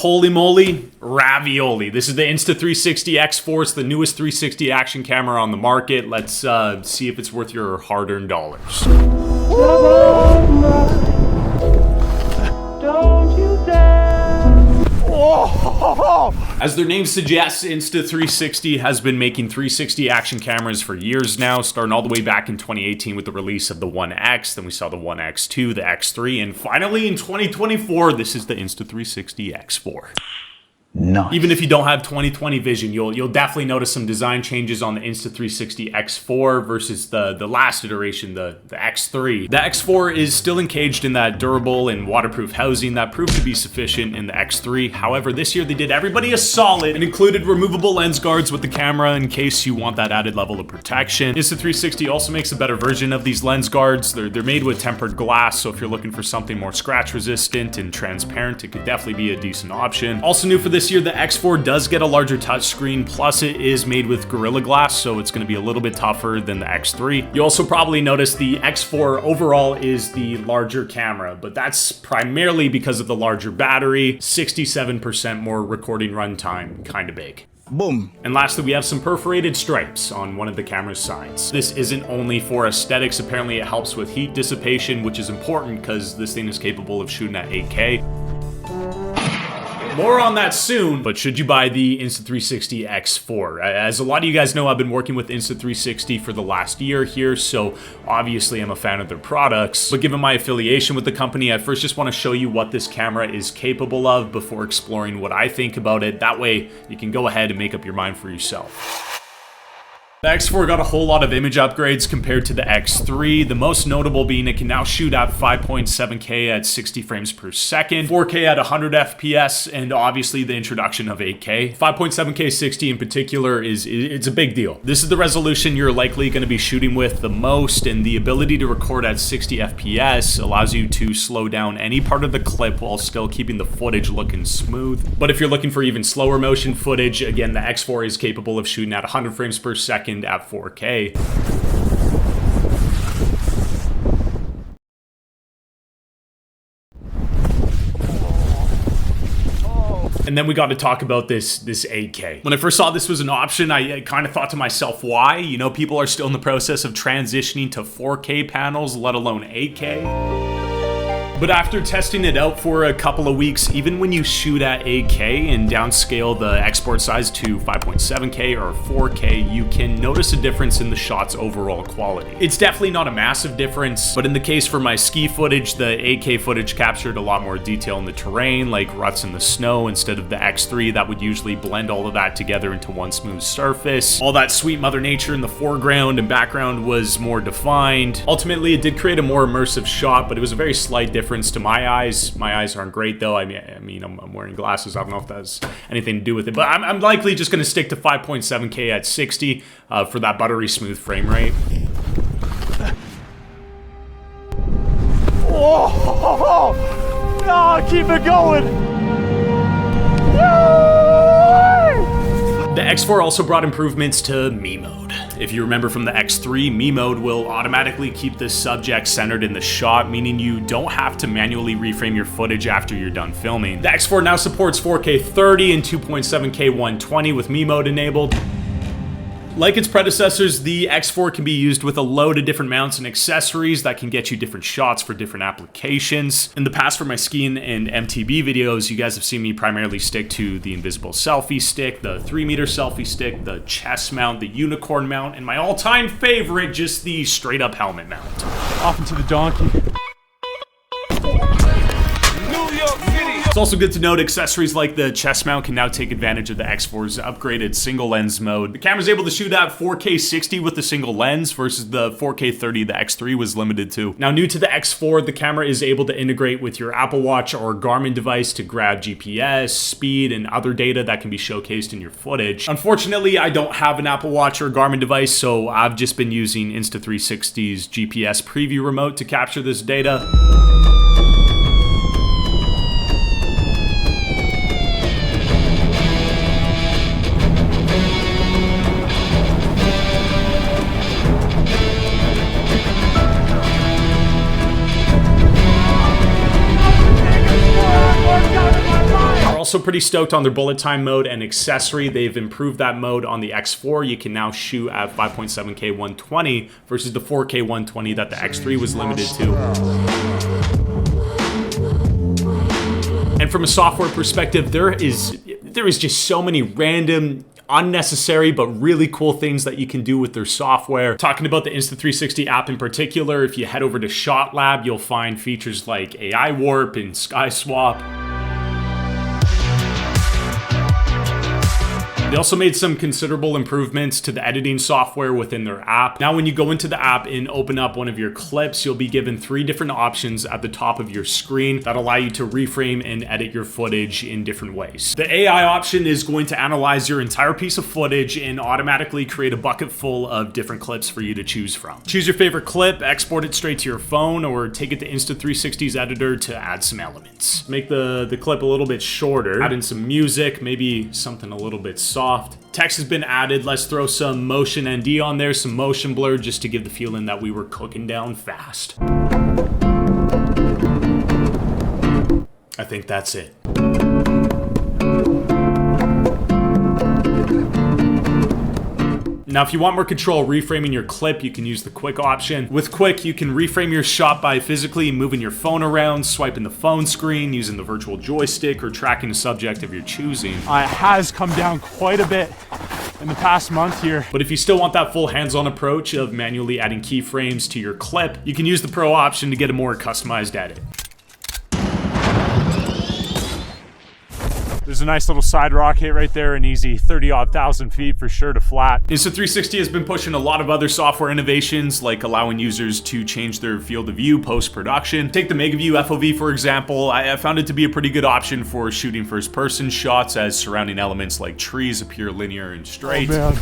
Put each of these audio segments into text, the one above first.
holy moly, ravioli. This is the Insta360 X4. It's the newest 360 action camera on the market. Let's see if it's worth your hard-earned dollars. Don't you dare. As their name suggests, Insta360 has been making 360 action cameras for years now, starting all the way back in 2018 with the release of the 1X, then we saw the 1X2, the X3, and finally in 2024, this is the Insta360 X4. Nice. Even if you don't have 20/20 vision, you'll definitely notice some design changes on the Insta360 X4 versus the last iteration, the X3. The X4 is still encaged in that durable and waterproof housing that proved to be sufficient in the X3. However, this year they did everybody a solid and included removable lens guards with the camera in case you want that added level of protection. Insta360 also makes a better version of these lens guards. They're made with tempered glass, so if you're looking for something more scratch resistant and transparent, it could definitely be a decent option. Also new for this year, the X4 does get a larger touchscreen, plus it is made with Gorilla Glass, so it's going to be a little bit tougher than the X3. You also probably noticed the X4 overall is the larger camera, but that's primarily because of the larger battery, 67% more recording runtime, kind of big. Boom. And lastly, we have some perforated stripes on one of the camera's sides. This isn't only for aesthetics. Apparently it helps with heat dissipation, which is important because this thing is capable of shooting at 8K. More on that soon, but should you buy the Insta360 X4? As a lot of you guys know, I've been working with Insta360 for the last year here, so obviously I'm a fan of their products. But given my affiliation with the company, I first just want to show you what this camera is capable of before exploring what I think about it. That way, you can go ahead and make up your mind for yourself. The X4 got a whole lot of image upgrades compared to the X3, the most notable being it can now shoot at 5.7K at 60 frames per second, 4K at 100 FPS, and obviously the introduction of 8K. 5.7K 60 in particular it's a big deal. This is the resolution you're likely going to be shooting with the most, and the ability to record at 60 FPS allows you to slow down any part of the clip while still keeping the footage looking smooth. But if you're looking for even slower motion footage, again, the X4 is capable of shooting at 100 frames per second at 4K. And then we got to talk about this 8K. When I first saw this was an option, I kind of thought to myself, why? You know, people are still in the process of transitioning to 4K panels, let alone 8K. But after testing it out for a couple of weeks, even when you shoot at 8K and downscale the export size to 5.7K or 4K, you can notice a difference in the shot's overall quality. It's definitely not a massive difference, but in the case for my ski footage, the 8K footage captured a lot more detail in the terrain, like ruts in the snow, instead of the X3 that would usually blend all of that together into one smooth surface. All that sweet Mother Nature in the foreground and background was more defined. Ultimately, it did create a more immersive shot, but it was a very slight difference to my eyes. My eyes aren't great though. I mean, I'm wearing glasses. I don't know if that has anything to do with it, but I'm likely just going to stick to 5.7K at 60 for that buttery smooth frame rate. Oh, keep it going. The X4 also brought improvements to Me Mode. If you remember from the X3, Me Mode will automatically keep the subject centered in the shot, meaning you don't have to manually reframe your footage after you're done filming. The X4 now supports 4K 30 and 2.7K 120 with Me Mode enabled. Like its predecessors, the X4 can be used with a load of different mounts and accessories that can get you different shots for different applications. In the past, for my skiing and MTB videos, you guys have seen me primarily stick to the invisible selfie stick, the 3-meter selfie stick, the chest mount, the unicorn mount, and my all-time favorite, just the straight-up helmet mount. Off into the donkey. It's also good to note accessories like the chest mount can now take advantage of the X4's upgraded single lens mode. The camera's able to shoot at 4K 60 with the single lens versus the 4K 30 the X3 was limited to. Now, new to the X4, the camera is able to integrate with your Apple Watch or Garmin device to grab GPS, speed, and other data that can be showcased in your footage. Unfortunately, I don't have an Apple Watch or Garmin device, so I've just been using Insta360's GPS preview remote to capture this data. Also pretty stoked on their bullet time mode and accessory. They've improved that mode on the X4. You can now shoot at 5.7K 120 versus the 4K 120 that the X3 was limited to. And from a software perspective, there is just so many random, unnecessary, but really cool things that you can do with their software. Talking about the Insta360 app in particular, if you head over to Shot Lab, you'll find features like AI Warp and Sky Swap. They also made some considerable improvements to the editing software within their app. Now, when you go into the app and open up one of your clips, you'll be given 3 different options at the top of your screen that allow you to reframe and edit your footage in different ways. The AI option is going to analyze your entire piece of footage and automatically create a bucket full of different clips for you to choose from. Choose your favorite clip, export it straight to your phone, or take it to Insta360's editor to add some elements. Make the clip a little bit shorter, add in some music, maybe something a little bit soft. Text has been added. Let's throw some motion ND on there, some motion blur, just to give the feeling that we were cooking down fast. I think that's it. Now, if you want more control reframing your clip, you can use the quick option. With quick, you can reframe your shot by physically moving your phone around, swiping the phone screen, using the virtual joystick, or tracking a subject of your choosing. It has come down quite a bit in the past month here. But if you still want that full hands-on approach of manually adding keyframes to your clip, you can use the Pro option to get a more customized edit. There's a nice little side rocket right there, an easy 30-odd thousand feet for sure to flat. Insta360 has been pushing a lot of other software innovations, like allowing users to change their field of view post-production. Take the MegaView FOV, for example. I found it to be a pretty good option for shooting first-person shots, as surrounding elements like trees appear linear and straight. Oh, man.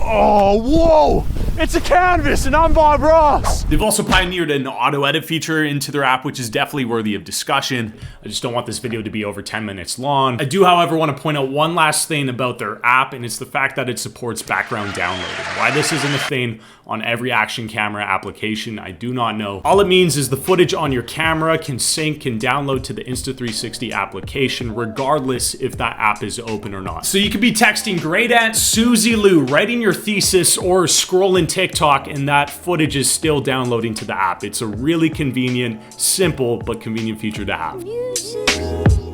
Oh, whoa! It's a canvas and I'm Bob Ross! They've also pioneered an auto edit feature into their app, which is definitely worthy of discussion. I just don't want this video to be over 10 minutes long. I do, however, want to point out one last thing about their app, and it's the fact that it supports background downloading. Why this isn't a thing on every action camera application, I do not know. All it means is the footage on your camera can sync and download to the Insta360 application, regardless if that app is open or not. So you could be texting Great Aunt Susie Lou, writing your thesis, or scrolling TikTok, and that footage is still downloading to the app. It's a really convenient, simple, but convenient feature to have.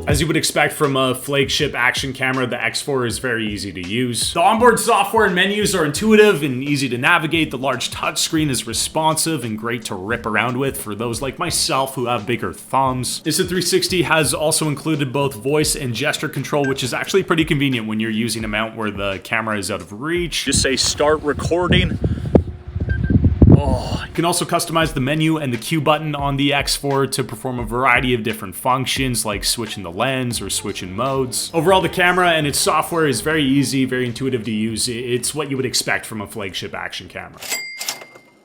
As you would expect from a flagship action camera, the X4 is very easy to use. The onboard software and menus are intuitive and easy to navigate. The large touchscreen is responsive and great to rip around with for those like myself who have bigger thumbs. Insta360 has also included both voice and gesture control, which is actually pretty convenient when you're using a mount where the camera is out of reach. Just say start recording. You can also customize the menu and the Q button on the X4 to perform a variety of different functions, like switching the lens or switching modes. Overall, the camera and its software is very easy, very intuitive to use. It's what you would expect from a flagship action camera.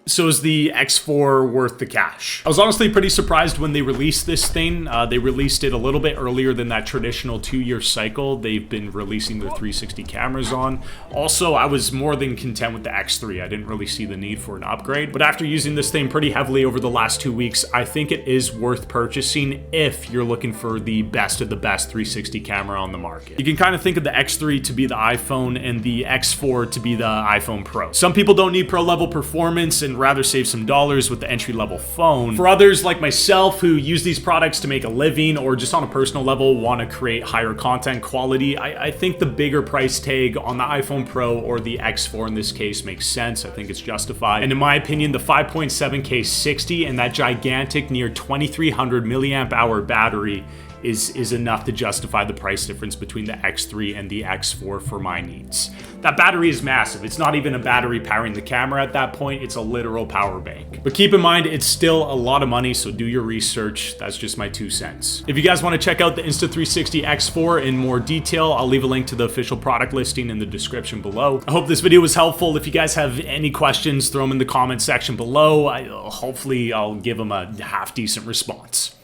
So is the X4 worth the cash? I was honestly pretty surprised when they released this thing. They released it a little bit earlier than that traditional 2-year cycle they've been releasing their 360 cameras on. Also, I was more than content with the X3. I didn't really see the need for an upgrade. But after using this thing pretty heavily over the last 2 weeks, I think it is worth purchasing if you're looking for the best of the best 360 camera on the market. You can kind of think of the X3 to be the iPhone and the X4 to be the iPhone Pro. Some people don't need pro level performance and rather save some dollars with the entry-level phone. For others like myself who use these products to make a living or just on a personal level want to create higher content quality, I think the bigger price tag on the iPhone Pro or the X4 in this case makes sense. I think it's justified. And in my opinion, the 5.7K 60 and that gigantic near 2300 milliamp hour battery is enough to justify the price difference between the X3 and the X4 for my needs. That battery is massive. It's not even a battery powering the camera at that point, it's a literal power bank. But keep in mind, it's still a lot of money, so do your research. That's just my 2 cents. If you guys want to check out the Insta360 X4 in more detail, I'll leave a link to the official product listing in the description below. I hope this video was helpful. If you guys have any questions, throw them in the comment section below. Hopefully I'll give them a half decent response.